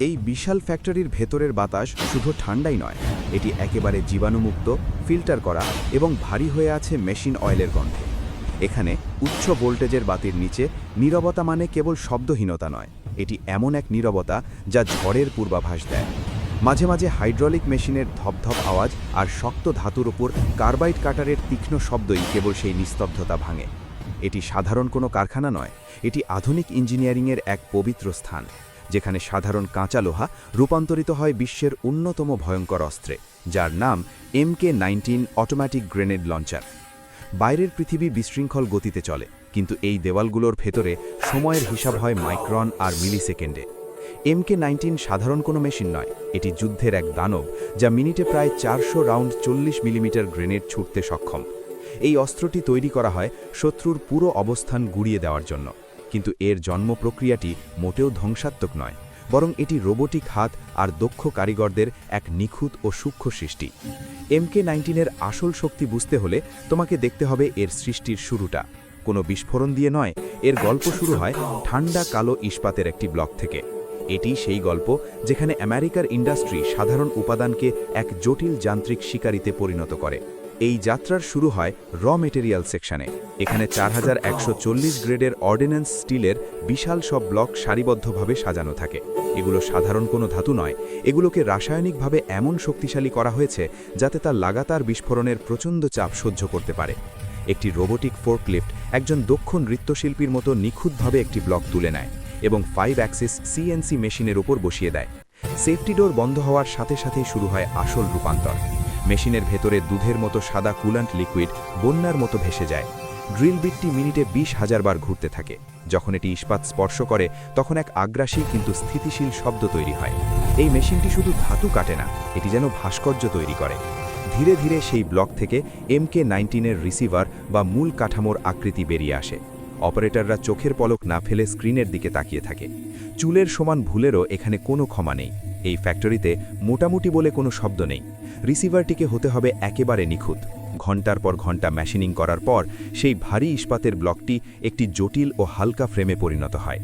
এই বিশাল ফ্যাক্টরির ভেতরের বাতাস শুধু ঠান্ডাই নয়, এটি একেবারে জীবাণুমুক্ত, ফিল্টার করা এবং ভারী হয়ে আছে মেশিন অয়েলের গন্ধে। এখানে উচ্চ ভোল্টেজের বাতির নিচে নীরবতা মানে কেবল শব্দহীনতা নয়, এটি এমন এক নীরবতা যা ঝড়ের পূর্বাভাস দেয়। মাঝে মাঝে হাইড্রোলিক মেশিনের ধপধপ আওয়াজ আর শক্ত ধাতুর ওপর কার্বাইড কাটারের তীক্ষ্ণ শব্দই কেবল সেই নিস্তব্ধতা ভাঙে। এটি সাধারণ কোনো কারখানা নয়, এটি আধুনিক ইঞ্জিনিয়ারিংয়ের এক পবিত্র স্থান, যেখানে সাধারণ কাঁচা লোহা রূপান্তরিত হয় বিশ্বের অন্যতম ভয়ঙ্কর অস্ত্রে, যার নাম MK-19 অটোমেটিক গ্রেনেড লঞ্চার। বাইরের পৃথিবী বিশৃঙ্খল গতিতে চলে, কিন্তু এই দেওয়ালগুলোর ভেতরে সময়ের হিসাব হয় মাইক্রন আর মিলিসেকেন্ডে। MK-19 সাধারণ কোনো মেশিন নয়, এটি যুদ্ধের এক দানব, যা মিনিটে প্রায় 400 রাউন্ড 40 মিলিমিটার গ্রেনেড ছুটতে সক্ষম। এই অস্ত্রটি তৈরি করা হয় শত্রুর পুরো অবস্থান গুড়িয়ে দেওয়ার জন্য, কিন্তু এর জন্ম প্রক্রিয়াটি মোটেও ধ্বংসাত্মক নয়, বরং এটি রোবোটিক হাত আর দক্ষ কারিগরদের এক নিখুঁত ও সূক্ষ্ম সৃষ্টি। MK-19-এর আসল শক্তি বুঝতে হলে তোমাকে দেখতে হবে এর সৃষ্টির শুরুটা। কোনো বিস্ফোরণ দিয়ে নয়, এর গল্প শুরু হয় ঠান্ডা কালো ইস্পাতের একটি ব্লক থেকে। এটি সেই গল্প যেখানে আমেরিকার ইন্ডাস্ট্রি সাধারণ উপাদানকে এক জটিল যান্ত্রিক শিকারিতে পরিণত করে। এই যাত্রার শুরু হয় র মেটেরিয়াল সেকশনে। এখানে 4140 গ্রেডের অর্ডিন্যান্স স্টিলের বিশাল সব ব্লক সারিবদ্ধভাবে সাজানো থাকে। এগুলো সাধারণ কোনো ধাতু নয়, এগুলোকে রাসায়নিকভাবে এমন শক্তিশালী করা হয়েছে যাতে তা লাগাতার বিস্ফোরণের প্রচণ্ড চাপ সহ্য করতে পারে। একটি রোবোটিক ফোর্কলিফট একজন দক্ষ নৃত্যশিল্পীর মতো নিখুঁতভাবে একটি ব্লক তুলে নেয় এবং 5 অ্যাক্সিস CNC মেশিনের ওপর বসিয়ে দেয়। সেফটি ডোর বন্ধ হওয়ার সাথে সাথেই শুরু হয় আসল রূপান্তর। মেশিনের ভেতরে দুধের মতো সাদা কুলান্ট লিকুইড বন্যার মতো ভেসে যায়। ড্রিল বিটটি মিনিটে 20,000 বার ঘুরতে থাকে। যখন এটি ইস্পাত স্পর্শ করে, তখন এক আগ্রাসী কিন্তু স্থিতিশীল শব্দ তৈরি হয়। এই মেশিনটি শুধু ধাতু কাটে না, এটি যেন ভাস্কর্য তৈরি করে। ধীরে ধীরে সেই ব্লক থেকে MK-19-এর রিসিভার বা মূল কাঠামোর আকৃতি বেরিয়ে আসে। অপারেটররা চোখের পলক না ফেলে স্ক্রিনের দিকে তাকিয়ে থাকে। চুলের সমান ভুলেরও এখানে কোনো ক্ষমা নেই। এই ফ্যাক্টরিতে মোটামুটি বলে কোনো শব্দ নেই। রিসিভারটিকে হতে হবে একেবারে নিখুঁত। ঘন্টার পর ঘন্টা মেশিনিং করার পর সেই ভারী ইস্পাতের ব্লকটি একটি জটিল ও হালকা ফ্রেমে পরিণত হয়।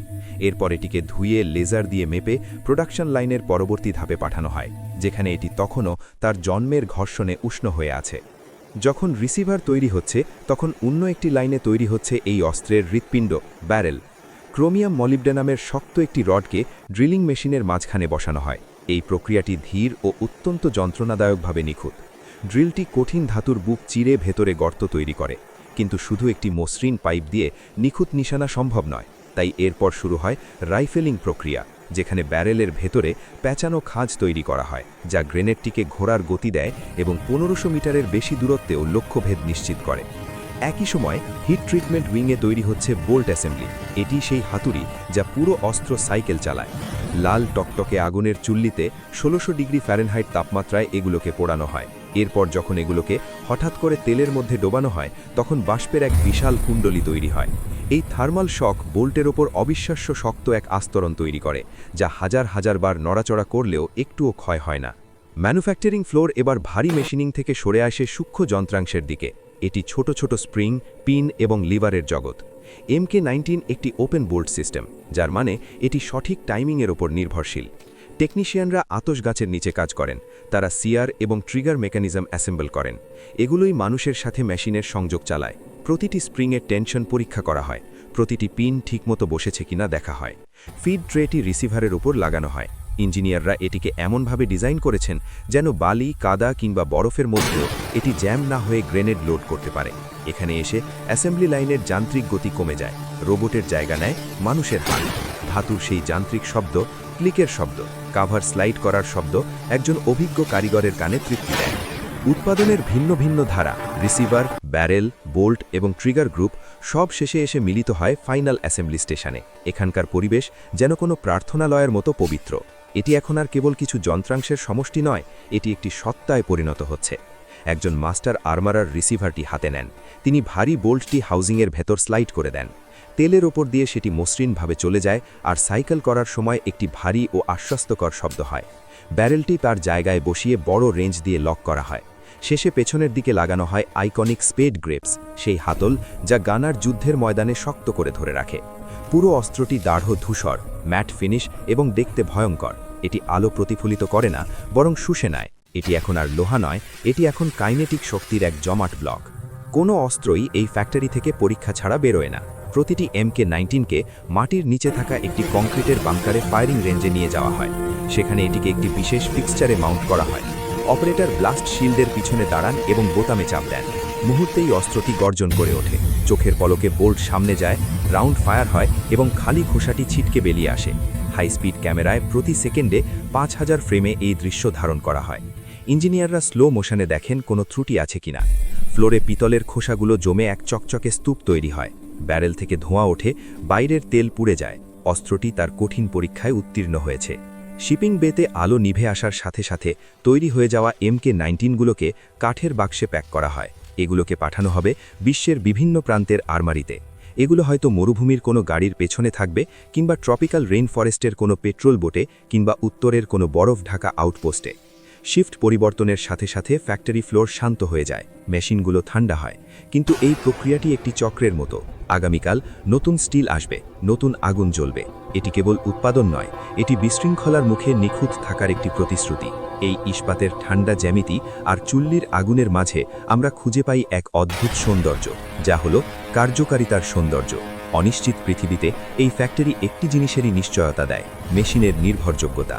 এরপর এটিকে ধুয়ে লেজার দিয়ে মেপে প্রোডাকশন লাইনের পরবর্তী ধাপে পাঠানো হয়, যেখানে এটি তখনও তার জন্মের ঘর্ষণে উষ্ণ হয়ে আছে। যখন রিসিভার তৈরি হচ্ছে, তখন অন্য একটি লাইনে তৈরি হচ্ছে এই অস্ত্রের হৃৎপিণ্ড, ব্যারেল। ক্রোমিয়াম মলিবডেনামের শক্ত একটি রডকে ড্রিলিং মেশিনের মাঝখানে বসানো হয়। এই প্রক্রিয়াটি ধীর ও অত্যন্ত যন্ত্রণাদায়কভাবে নিখুঁত। ড্রিলটি কঠিন ধাতুর বুক চিরে ভেতরে গর্ত তৈরি করে, কিন্তু শুধু একটি মসৃণ পাইপ দিয়ে নিখুঁত নিশানা সম্ভব নয়। তাই এরপর শুরু হয় রাইফেলিং প্রক্রিয়া, যেখানে ব্যারেলের ভেতরে প্যাঁচানো খাঁজ তৈরি করা হয়, যা গ্রেনেডটিকে ঘোরার গতি দেয় এবং 1500 মিটারের বেশি দূরত্বেও লক্ষ্যভেদ নিশ্চিত করে। একই সময় হিট ট্রিটমেন্ট উইংয়ে তৈরি হচ্ছে বোল্ট অ্যাসেম্বলি। এটি সেই হাতুড়ি যা পুরো অস্ত্র সাইকেল চালায়। লাল টকটকে আগুনের চুল্লিতে 1600 ডিগ্রি ফ্যারেনহাইট তাপমাত্রায় এগুলোকে পোড়ানো হয়। এরপর যখন এগুলোকে হঠাৎ করে তেলের মধ্যে ডোবানো হয়, তখন বাষ্পের এক বিশাল কুণ্ডলী তৈরি হয়। এই থার্মাল শক বোল্টের ওপর অবিশ্বাস্য শক্ত এক আস্তরণ তৈরি করে, যা হাজার হাজার বার নড়াচড়া করলেও একটুও ক্ষয় হয় না। ম্যানুফ্যাকচারিং ফ্লোর এবার ভারী মেশিনিং থেকে সরে আসে সূক্ষ্ম যন্ত্রাংশের দিকে। এটি ছোট ছোট স্প্রিং, পিন এবং লিভারের জগৎ। MK-19 একটি ওপেন বোল্ট সিস্টেম, যার মানে এটি সঠিক টাইমিংয়ের ওপর নির্ভরশীল। টেকনিশিয়ানরা আতশ গাছের নিচে কাজ করেন, তারা সিয়ার এবং ট্রিগার মেকানিজম অ্যাসেম্বল করেন। এগুলোই মানুষের সাথে মেশিনের সংযোগ চালায়। প্রতিটি স্প্রিংয়ের টেনশন পরীক্ষা করা হয়, প্রতিটি পিন ঠিকমতো বসেছে কিনা দেখা হয়। ফিড ট্রেটি রিসিভারের ওপর লাগানো হয়। ইঞ্জিনিয়াররা এটিকে এমনভাবে ডিজাইন করেছেন যেন বালি, কাদা কিংবা বরফের মধ্যেও এটি জ্যাম না হয়ে গ্রেনেড লোড করতে পারে। এখানে এসে অ্যাসেম্বলি লাইনের যান্ত্রিক গতি কমে যায়, রোবটের জায়গা নেয় মানুষের হাত। ধাতুর সেই যান্ত্রিক শব্দ, ক্লিকের শব্দ, কাভার স্লাইড করার শব্দ একজন অভিজ্ঞ কারিগরের কানে তৃপ্তি দেয়। উৎপাদনের ভিন্ন ভিন্ন ধারা, রিসিভার, ব্যারেল, বোল্ট এবং ট্রিগার গ্রুপ সব শেষে এসে মিলিত হয় ফাইনাল অ্যাসেম্বলি স্টেশনে। এখানকার পরিবেশ যেন কোনো প্রার্থনালয়ের মতো পবিত্র। এটি এখন আর কেবল কিছু যন্ত্রাংশের সমষ্টি নয়, এটি একটি সত্তায় পরিণত হচ্ছে। একজন মাস্টার আর্মারার রিসিভারটি হাতে নেন। তিনি ভারী বোল্টটি হাউজিংয়ের ভেতর স্লাইড করে দেন। তেলের ওপর দিয়ে সেটি মসৃণভাবে চলে যায়, আর সাইকেল করার সময় একটি ভারী ও আশ্বস্তকর শব্দ হয়। ব্যারেলটি তার জায়গায় বসিয়ে বড় রেঞ্জ দিয়ে লক করা হয়। শেষে পেছনের দিকে লাগানো হয় আইকনিক স্পেড গ্রেপস, সেই হাতল যা গানার যুদ্ধের ময়দানে শক্ত করে ধরে রাখে। পুরো অস্ত্রটি দাঢ় ধূসর, ম্যাট ফিনিশ এবং দেখতে ভয়ঙ্কর। এটি আলো প্রতিফলিত করে না, বরং শুষে নেয়। এটি এখন আর লোহা নয়, এটি এখন কাইনেটিক শক্তির এক জমাট ব্লক। কোনো অস্ত্রই এই ফ্যাক্টরি থেকে পরীক্ষা ছাড়া বেরোয় না। প্রতিটি MK-19কে মাটির নিচে থাকা একটি কংক্রিটের বাংকারে ফায়ারিং রেঞ্জে নিয়ে যাওয়া হয়। সেখানে এটিকে একটি বিশেষ ফিক্সচারে মাউন্ট করা হয়। অপারেটর ব্লাস্ট শিল্ডের পিছনে দাঁড়ান এবং বোতামে চাপ দেন। মুহূর্তেই অস্ত্রটি গর্জন করে ওঠে। চোখের পলকে বোল্ট সামনে যায়, রাউন্ড ফায়ার হয় এবং খালি খোসাটি ছিটকে বেরিয়ে আসে। হাই স্পিড ক্যামেরায় প্রতি সেকেন্ডে 5000 ফ্রেমে এই দৃশ্য ধারণ করা হয়। ইঞ্জিনিয়াররা স্লো মোশনে দেখেন কোনো ত্রুটি আছে কিনা। ফ্লোরে পিতলের খোসাগুলো জমে এক চকচকে স্তূপ তৈরি হয়। ব্যারেল থেকে ধোঁয়া ওঠে, বাইরের তেল পুড়ে যায়। অস্ত্রটি তার কঠিন পরীক্ষায় উত্তীর্ণ হয়েছে। শিপিং বেতে আলো নিভে আসার সাথে সাথে তৈরি হয়ে যাওয়া MK-19গুলোকে কাঠের বাক্সে প্যাক করা হয়। এগুলোকে পাঠানো হবে বিশ্বের বিভিন্ন প্রান্তের আর্মারিতে। এগুলো হয়তো মরুভূমির কোনো গাড়ির পেছনে থাকবে, কিংবা ট্রপিক্যাল রেইন ফরেস্টের কোনো পেট্রোল বোটে, কিংবা উত্তরের কোনো বরফ ঢাকা আউটপোস্টে। শিফট পরিবর্তনের সাথে সাথে ফ্যাক্টরি ফ্লোর শান্ত হয়ে যায়, মেশিনগুলো ঠান্ডা হয়। কিন্তু এই প্রক্রিয়াটি একটি চক্রের মতো। আগামীকাল নতুন স্টিল আসবে, নতুন আগুন জ্বলবে। এটি কেবল উৎপাদন নয়, এটি বিশৃঙ্খলার মুখে নিখুঁত থাকার একটি প্রতিশ্রুতি। এই ইস্পাতের ঠান্ডা জ্যামিতি আর চুল্লির আগুনের মাঝে আমরা খুঁজে পাই এক অদ্ভুত সৌন্দর্য, যা হলো কার্যকারিতার সৌন্দর্য। অনিশ্চিত পৃথিবীতে এই ফ্যাক্টরি একটি জিনিসেরই নিশ্চয়তা দেয়: মেশিনের নির্ভরযোগ্যতা।